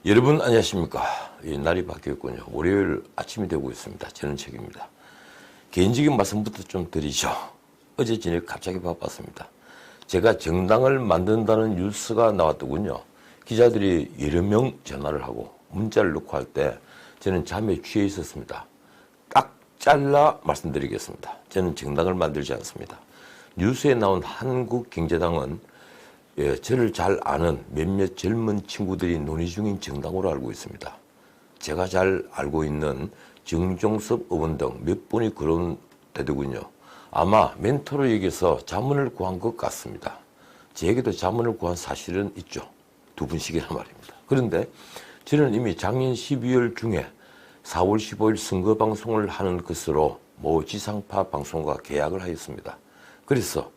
여러분 안녕하십니까. 날이 바뀌었군요. 월요일 아침이 되고 있습니다. 저는 책입니다. 개인적인 말씀부터 좀 드리죠. 어제 저녁 갑자기 바빴습니다. 제가 정당을 만든다는 뉴스가 나왔더군요. 기자들이 여러 명 전화를 하고 문자를 넣고 할 때 저는 잠에 취해 있었습니다. 딱 잘라 말씀드리겠습니다. 저는 정당을 만들지 않습니다. 뉴스에 나온 한국경제당은 저를 잘 아는 몇몇 젊은 친구들이 논의 중인 정당으로 알고 있습니다. 제가 잘 알고 있는 정종섭 의원 등 몇 분이 거론되더군요. 아마 멘토로 얘기해서 자문을 구한 것 같습니다. 제게도 자문을 구한 사실은 있죠. 두 분씩이나 말입니다. 그런데 저는 이미 작년 12월 중에 4월 15일 선거방송을 하는 것으로 모 지상파 방송과 계약을 하였습니다. 그래서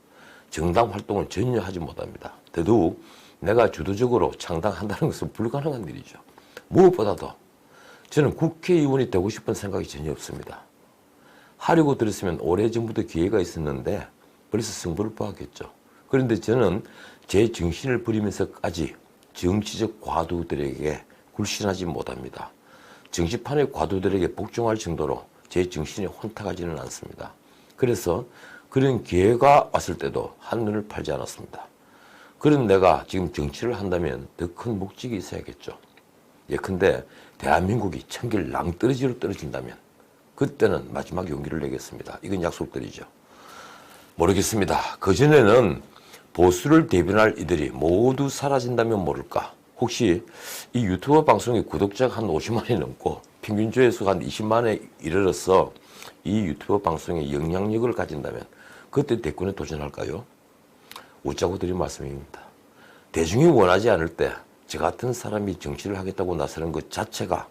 정당 활동을 전혀 하지 못합니다. 더더욱 내가 주도적으로 창당한다는 것은 불가능한 일이죠. 무엇보다도 저는 국회의원이 되고 싶은 생각이 전혀 없습니다. 하려고 들었으면 오래전부터 기회가 있었는데 벌써 승부를 보았겠죠. 그런데 저는 제 정신을 부리면서까지 정치적 과도들에게 굴신하지 못합니다. 정치판의 과도들에게 복종할 정도로 제 정신이 혼탁하지는 않습니다. 그래서 그런 기회가 왔을 때도 한눈을 팔지 않았습니다. 그런 내가 지금 정치를 한다면 더 큰 목적이 있어야겠죠. 예컨대 대한민국이 천길 낭떠러지로 떨어진다면 그때는 마지막 용기를 내겠습니다. 이건 약속드리죠. 모르겠습니다. 그전에는 보수를 대변할 이들이 모두 사라진다면 모를까. 혹시 이 유튜브 방송의 구독자가 한 50만이 넘고 평균 조회수가 한 20만에 이르러서 이 유튜브 방송의 영향력을 가진다면 그때 대권에 도전할까요? 웃자고 드린 말씀입니다. 대중이 원하지 않을 때 저 같은 사람이 정치를 하겠다고 나서는 것 자체가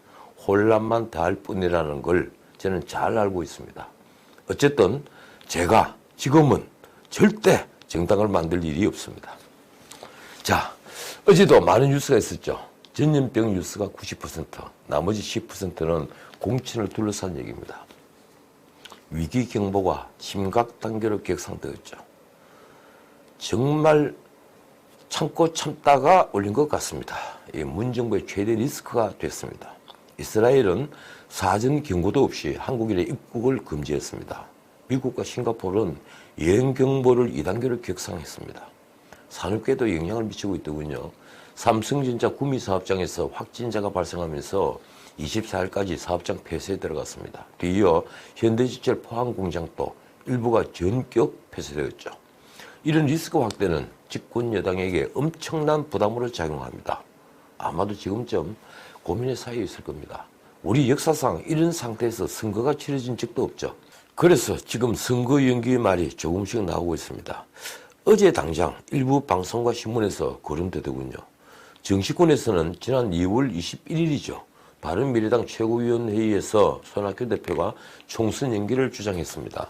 혼란만 더할 뿐이라는 걸 저는 잘 알고 있습니다. 어쨌든 제가 지금은 절대 정당을 만들 일이 없습니다. 자, 어제도 많은 뉴스가 있었죠. 전염병 뉴스가 90%, 나머지 10%는 공천을 둘러싼 얘기입니다. 위기 경보가 심각 단계로 격상되었죠. 정말 참고 참다가 올린 것 같습니다. 이 문정부의 최대 리스크가 됐습니다. 이스라엘은 사전 경고도 없이 한국인의 입국을 금지했습니다. 미국과 싱가포르는 여행 경보를 2단계로 격상했습니다. 산업계에도 영향을 미치고 있더군요. 삼성전자 구미 사업장에서 확진자가 발생하면서 24일까지 사업장 폐쇄에 들어갔습니다. 뒤이어 현대제철 포항 공장도 일부가 전격 폐쇄되었죠. 이런 리스크 확대는 집권 여당에게 엄청난 부담으로 작용합니다. 아마도 지금쯤 고민의 사이에 있을 겁니다. 우리 역사상 이런 상태에서 선거가 치러진 적도 없죠. 그래서 지금 선거 연기의 말이 조금씩 나오고 있습니다. 어제 당장 일부 방송과 신문에서 거론되더군요. 정치권에서는 지난 2월 21일이죠. 바른미래당 최고위원회의에서 손학규 대표가 총선 연기를 주장했습니다.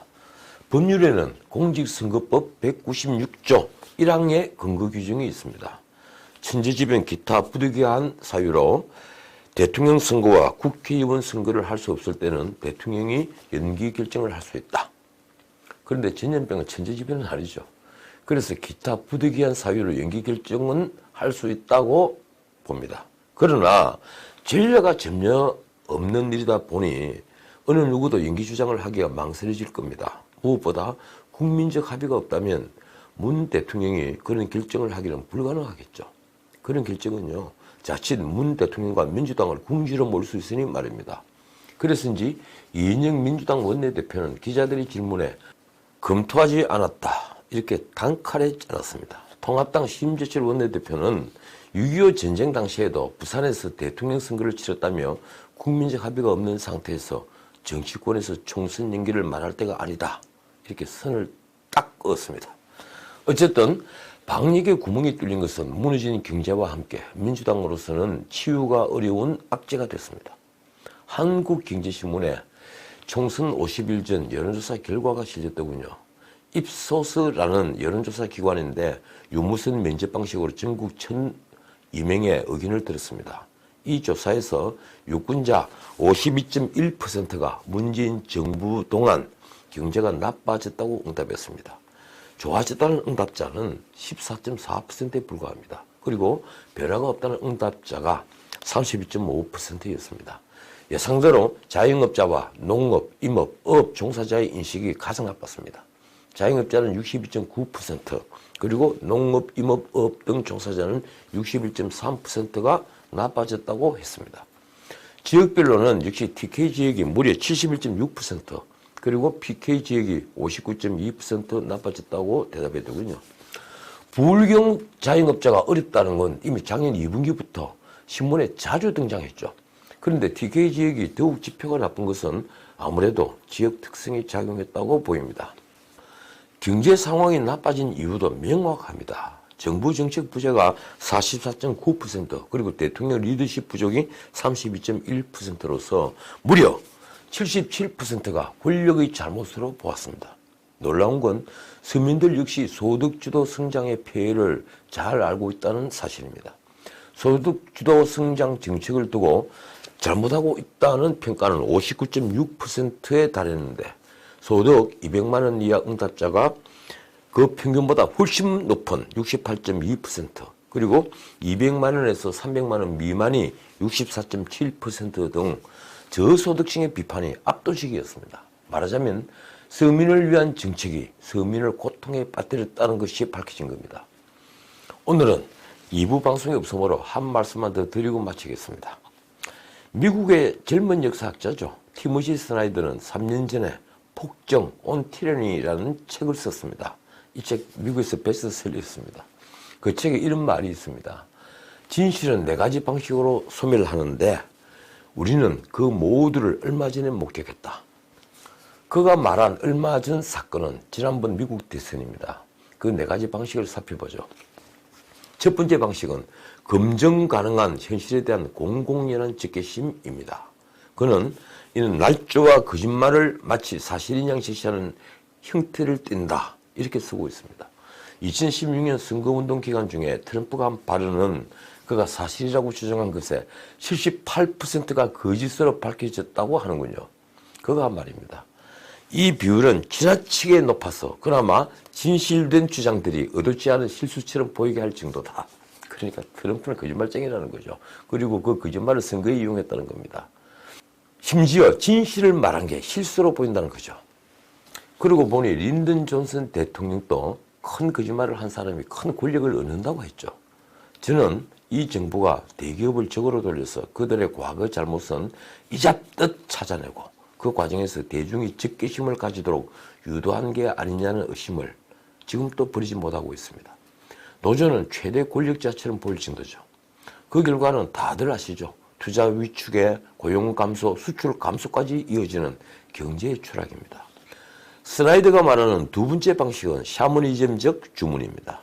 법률에는 공직선거법 196조 1항의 근거 규정이 있습니다. 천재지변 기타 부득이한 사유로 대통령 선거와 국회의원 선거를 할 수 없을 때는 대통령이 연기 결정을 할 수 있다. 그런데 전염병은 천재지변은 아니죠. 그래서 기타 부득이한 사유로 연기 결정은 할 수 있다고 봅니다. 그러나 전례가 전혀 없는 일이다 보니 어느 누구도 연기 주장을 하기가 망설여질 겁니다. 무엇보다 국민적 합의가 없다면 문 대통령이 그런 결정을 하기는 불가능하겠죠. 그런 결정은요, 자칫 문 대통령과 민주당을 궁지로 몰 수 있으니 말입니다. 그래서인지 이인영 민주당 원내대표는 기자들의 질문에 검토하지 않았다, 이렇게 단칼에 짜놨습니다. 통합당 심재철 원내대표는 6.25 전쟁 당시에도 부산에서 대통령 선거를 치렀다며 국민적 합의가 없는 상태에서 정치권에서 총선 연기를 말할 때가 아니다, 이렇게 선을 딱 그었습니다. 어쨌든 방역에 구멍이 뚫린 것은 무너진 경제와 함께 민주당으로서는 치유가 어려운 악재가 됐습니다. 한국경제신문에 총선 50일 전 여론조사 결과가 실렸더군요. 입소스라는 여론조사 기관인데 유무선 면접 방식으로 전국 1,002명의 의견을 들었습니다. 이 조사에서 유권자 52.1%가 문재인 정부 동안 경제가 나빠졌다고 응답했습니다. 좋아졌다는 응답자는 14.4%에 불과합니다. 그리고 변화가 없다는 응답자가 32.5%였습니다. 예상대로 자영업자와 농업, 임업, 어업 종사자의 인식이 가장 나빴습니다. 자영업자는 62.9%, 그리고 농업, 임업, 어업 등 종사자는 61.3%가 나빠졌다고 했습니다. 지역별로는 역시 TK 지역이 무려 71.6%, 그리고 PK 지역이 59.2% 나빠졌다고 대답했더군요. 불경 자영업자가 어렵다는 건 이미 작년 2분기부터 신문에 자주 등장했죠. 그런데 TK 지역이 더욱 지표가 나쁜 것은 아무래도 지역 특성이 작용했다고 보입니다. 경제 상황이 나빠진 이유도 명확합니다. 정부 정책 부재가 44.9%, 그리고 대통령 리더십 부족이 32.1%로서 무려 77%가 권력의 잘못으로 보았습니다. 놀라운 건 서민들 역시 소득주도 성장의 폐해를 잘 알고 있다는 사실입니다. 소득주도 성장 정책을 두고 잘못하고 있다는 평가는 59.6%에 달했는데, 소득 200만 원 이하 응답자가 그 평균보다 훨씬 높은 68.2%, 그리고 200만 원에서 300만 원 미만이 64.7% 등 저소득층의 비판이 압도적이었습니다. 말하자면 서민을 위한 정책이 서민을 고통에 빠뜨렸다는 것이 밝혀진 겁니다. 오늘은 2부 방송이 없으므로 한 말씀만 더 드리고 마치겠습니다. 미국의 젊은 역사학자죠. 티모시 스나이더는 3년 전에 폭정, 온 티라니라는 책을 썼습니다. 이 책 미국에서 베스트셀러였습니다. 그 책에 이런 말이 있습니다. 진실은 4가지 방식으로 소멸하는데 우리는 그 모두를 얼마 전에 목격했다. 그가 말한 얼마 전 사건은 지난번 미국 대선입니다. 그 4가지 방식을 살펴보죠. 첫 번째 방식은 검증 가능한 현실에 대한 공공연한 적개심입니다. 이는 날조와 거짓말을 마치 사실인 양 제시하는 형태를 띈다, 이렇게 쓰고 있습니다. 2016년 선거운동 기간 중에 트럼프가 한 발언은 그가 사실이라고 주장한 것에 78%가 거짓으로 밝혀졌다고 하는군요. 그가 한 말입니다. 이 비율은 지나치게 높아서 그나마 진실된 주장들이 의도치 않은 실수처럼 보이게 할 정도다. 그러니까 트럼프는 거짓말쟁이라는 거죠. 그리고 그 거짓말을 선거에 이용했다는 겁니다. 심지어 진실을 말한 게 실수로 보인다는 거죠. 그러고 보니 린던 존슨 대통령도 큰 거짓말을 한 사람이 큰 권력을 얻는다고 했죠. 저는 이 정부가 대기업을 적으로 돌려서 그들의 과거 잘못은 이잡듯 찾아내고 그 과정에서 대중이 적개심을 가지도록 유도한 게 아니냐는 의심을 지금도 버리지 못하고 있습니다. 노조는 최대 권력자처럼 보일 정도죠. 그 결과는 다들 아시죠. 투자 위축에 고용 감소, 수출 감소까지 이어지는 경제의 추락입니다. 스나이더가 말하는 두 번째 방식은 샤머니즘적 주문입니다.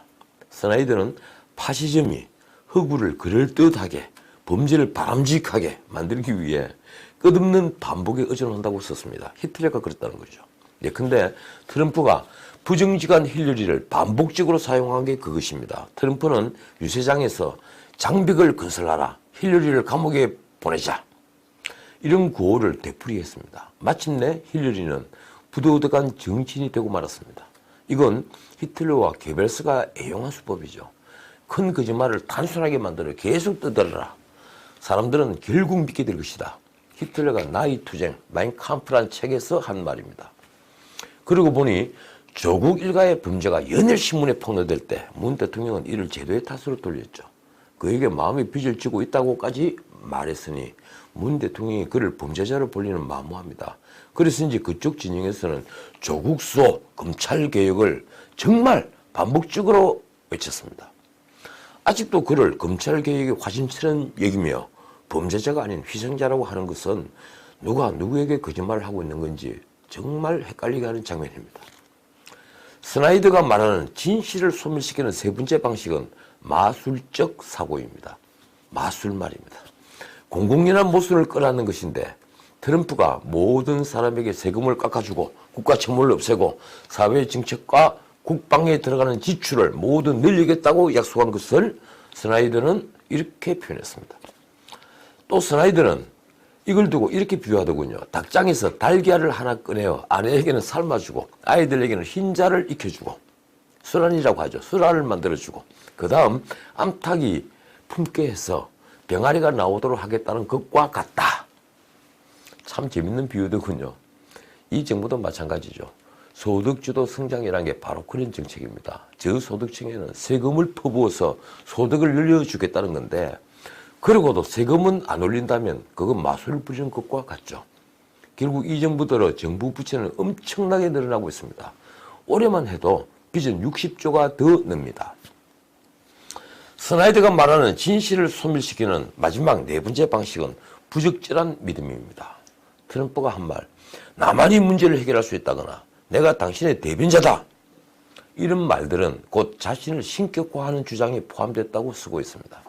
스나이더는 파시즘이 허구를 그럴듯하게, 범죄를 바람직하게 만들기 위해 끝없는 반복에 의존한다고 썼습니다. 히틀러가 그랬다는 거죠. 근데 트럼프가 부정직한 힐러리를 반복적으로 사용한 게 그것입니다. 트럼프는 유세장에서 장벽을 건설하라, 힐러리를 감옥에 보내자, 이런 구호를 되풀이했습니다. 마침내 힐러리는 부도덕한 정치인이 되고 말았습니다. 이건 히틀러와 게벨스가 애용한 수법이죠. 큰 거짓말을 단순하게 만들어 계속 떠들어라. 사람들은 결국 믿게 될 것이다. 히틀러가 나의 투쟁, 마인 캄프라는 책에서 한 말입니다. 그러고 보니 조국 일가의 범죄가 연일 신문에 폭로될 때 문 대통령은 이를 제도의 탓으로 돌렸죠. 그에게 마음의 빚을 지고 있다고까지 말했으니 문 대통령이 그를 범죄자로 볼리는 만무합니다. 그래서인지 그쪽 진영에서는 조국 수호, 검찰 개혁을 정말 반복적으로 외쳤습니다. 아직도 그를 검찰 개혁의 화신처럼 여기며 범죄자가 아닌 희생자라고 하는 것은 누가 누구에게 거짓말을 하고 있는 건지 정말 헷갈리게 하는 장면입니다. 스나이더가 말하는 진실을 소멸시키는 세 번째 방식은 마술적 사고입니다. 마술 말입니다. 공공연한 모순을 끌어안는 것인데 트럼프가 모든 사람에게 세금을 깎아주고 국가 채무를 없애고 사회 정책과 국방에 들어가는 지출을 모두 늘리겠다고 약속한 것을 스나이더는 이렇게 표현했습니다. 또 스나이더는 이걸 두고 이렇게 비유하더군요. 닭장에서 달걀을 하나 꺼내어 아내에게는 삶아주고 아이들에게는 흰자를 익혀주고 술안이라고 하죠. 술안을 만들어주고 그 다음 암탉이 품게 해서 병아리가 나오도록 하겠다는 것과 같다. 참 재밌는 비유더군요. 이 정부도 마찬가지죠. 소득주도 성장이라는 게 바로 그런 정책입니다. 저소득층에는 세금을 퍼부어서 소득을 늘려주겠다는 건데, 그러고도 세금은 안 올린다면 그건 마술을 부리는 것과 같죠. 결국 이 정부 들어 정부 부채는 엄청나게 늘어나고 있습니다. 올해만 해도 빚은 60조가 더 늡니다. 스나이드가 말하는 진실을 소멸시키는 마지막 네 번째 방식은 부적절한 믿음입니다. 트럼프가 한 말, 나만이 문제를 해결할 수 있다거나 내가 당신의 대변자다, 이런 말들은 곧 자신을 신격화하는 주장이 포함됐다고 쓰고 있습니다.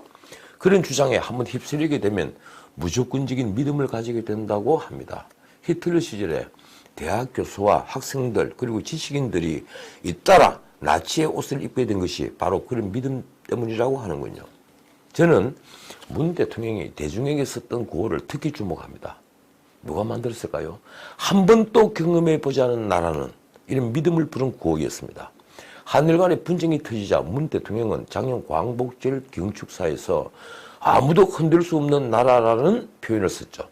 그런 주장에 한번 휩쓸리게 되면 무조건적인 믿음을 가지게 된다고 합니다. 히틀러 시절에 대학 교수와 학생들 그리고 지식인들이 잇따라 나치의 옷을 입게 된 것이 바로 그런 믿음 때문이라고 하는군요. 저는 문 대통령이 대중에게 썼던 구호를 특히 주목합니다. 누가 만들었을까요? 한 번도 경험해보지 않은 나라는, 이런 믿음을 부른 구호였습니다. 한일 간의 분쟁이 터지자 문 대통령은 작년 광복절 경축사에서 아무도 흔들 수 없는 나라라는 표현을 썼죠.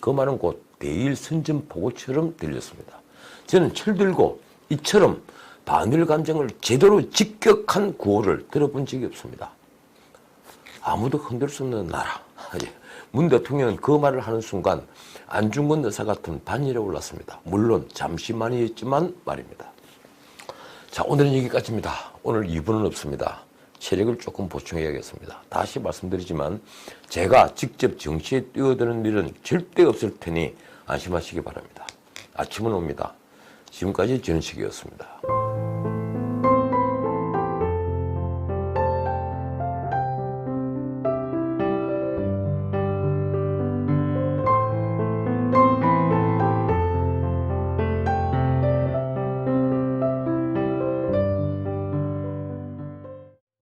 그 말은 곧 대일 선전포고처럼 들렸습니다. 저는 철들고 이처럼 반일 감정을 제대로 직격한 구호를 들어본 적이 없습니다. 아무도 흔들 수 없는 나라. 문 대통령은 그 말을 하는 순간 안중근 의사 같은 반열에 올랐습니다. 물론 잠시만이었지만 말입니다. 자, 오늘은 여기까지입니다. 오늘 2부는 없습니다. 체력을 조금 보충해야겠습니다. 다시 말씀드리지만 제가 직접 정치에 뛰어드는 일은 절대 없을 테니 안심하시기 바랍니다. 아침은 옵니다. 지금까지 전식이었습니다.